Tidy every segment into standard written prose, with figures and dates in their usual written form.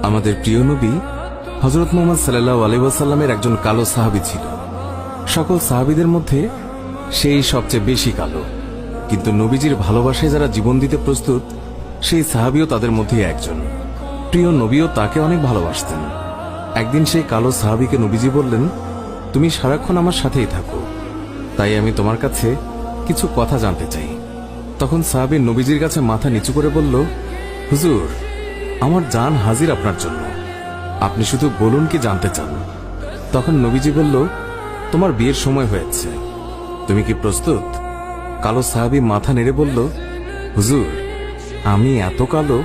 আমাদের প্রিয় নবী হযরত মুহাম্মদ সাল্লাল্লাহু আলাইহি ওয়াসাল্লামের একজন কালো সাহাবী ছিল। সকল সাহাবীদের মধ্যে সেই সবচেয়ে বেশি কালো, কিন্তু নবীজির ভালোবাসায় যারা জীবন দিতে প্রস্তুত সেই সাহাবীও তাদের মধ্যে একজন। প্রিয় নবীও তাকে অনেক ভালোবাসতেন। একদিন সেই কালো সাহাবীকে নবীজি বললেন, তুমি সারাক্ষণ আমার সাথেই থাকো, তাই আমি তোমার কাছে কিছু কথা জানতে চাই। তখন সাহাবী নবীজির কাছে মাথা নিচু করে বলল, হুজুর, আমার জান হাজির আপনার জন্য, আপনি শুধু বলুন কি জানতে চান। তখন নবীজি বলল, তোমার বিয়ের সময় হয়েছে, তুমি কি প্রস্তুত? কালো সাহাবী মাথা নেড়ে বলল, হুজুর, আমি এত কালো,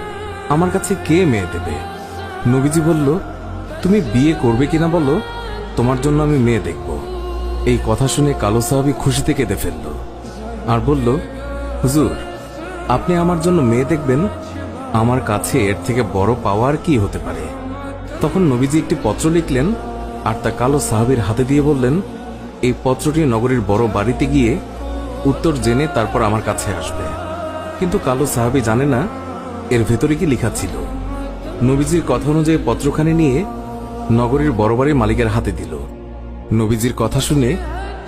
আমার কাছে কে মেয়ে দেবে? নবীজি বলল, তুমি বিয়ে করবে কিনা বলো, তোমার জন্য আমি মেয়ে দেখব। এই কথা শুনে কালো সাহাবী খুশিতে কেঁদে ফেলল আর বলল, হুজুর, আপনি আমার জন্য মেয়ে দেখবেন, আমার কাছে এর থেকে বড় পাওয়ার কি হতে পারে? তখন নবীজি একটি পত্র লিখলেন আর তা কালো সাহাবীর হাতে দিয়ে বললেন, এই পত্রটি নগরীর বড় বাড়িতে গিয়ে উত্তর জেনে তারপর আমার কাছে আসবে। কিন্তু কালো সাহাবী জানে না এর ভেতরে কি লেখা ছিল। নবীজির কথা অনুযায়ী পত্রখানি নিয়ে নগরীর বড় বাড়ির মালিকের হাতে দিল। নবীজির কথা শুনে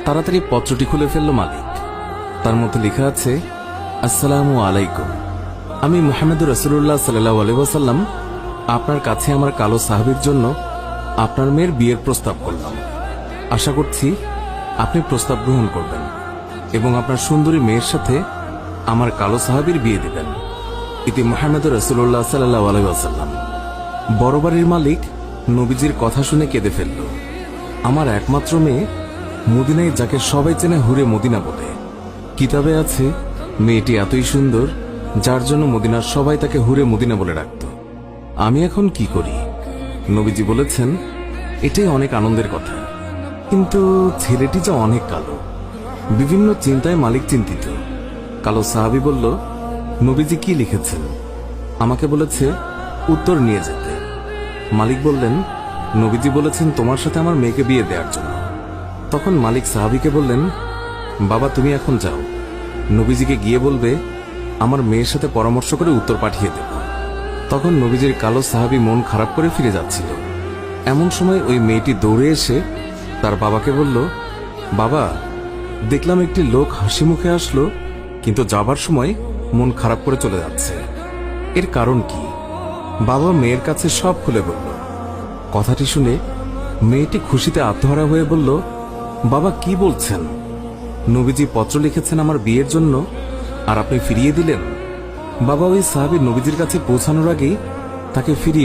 তাড়াতাড়ি পত্রটি খুলে ফেলল মালিক। তার মধ্যে লেখা আছে, আসসালামু আলাইকুম, আমি মুহাম্মদুর রাসূলুল্লাহ সাল্লাল্লাহু আলাইহি ওয়াসাল্লাম আপনার কাছে আমার কালো সাহাবীর জন্য আপনার মেয়ের বিয়ের প্রস্তাব করলাম। আশা করছি আপনি প্রস্তাব গ্রহণ করবেন এবং আপনার সুন্দরী মেয়ের সাথে আমার কালো সাহাবীর বিয়ে দিবেন। ইতি মুহাম্মদুর রাসূলুল্লাহ সাল্লাল্লাহু আলাইহি ওয়াসাল্লাম। বড় বাড়ির মালিক নবীজির কথা শুনে কেঁদে ফেলল। আমার একমাত্র মেয়ে, মদিনায় যাকে সবাই চেনে হুরে মদিনা বলে। কিতাবে আছে মেয়েটি এতই সুন্দর যার জন্য মদিনার সবাই তাকে হুরে মদিনা বলে ডাকত। আমি এখন কি করি? নবীজি বলেছেন, এটাই অনেক আনন্দের কথা, কিন্তু ছেলেটি যে অনেক কালো। বিভিন্ন চিন্তায় মালিক চিন্তিত। কালো সাহাবী বলল, নবীজি কি লিখেছেন? আমাকে বলেছে উত্তর নিয়ে যেতে। মালিক বললেন, নবীজি বলেছেন তোমার সাথে আমার মেয়েকে বিয়ে দেওয়ার জন্য। তখন মালিক সাহাবীকে বললেন, বাবা, তুমি এখন যাও, নবীজিকে গিয়ে বলবে আমার মেয়ের সাথে পরামর্শ করে উত্তর পাঠিয়ে দেব। তখন নবীজির কালো সাহাবী মন খারাপ করে ফিরে যাচ্ছিল। এমন সময় ওই মেয়েটি দৌড়ে এসে তার বাবাকে বলল, বাবা, দেখলাম একটি লোক হাসি মুখে আসলো, কিন্তু যাবার সময় মন খারাপ করে চলে যাচ্ছে, এর কারণ কি? বাবা মেয়ের কাছে সব খুলে বলল। কথাটি শুনে মেয়েটি খুশিতে আত্মহারা হয়ে বলল, বাবা, কি বলছেন? নবীজি পত্র লিখেছেন আমার বিয়ের জন্য, আর আপনি ফিরিয়ে দিলেন? বাবা ওই সাহাবী নবীজির কাছে পৌঁছানোর আগেই তাকে ফিরিয়ে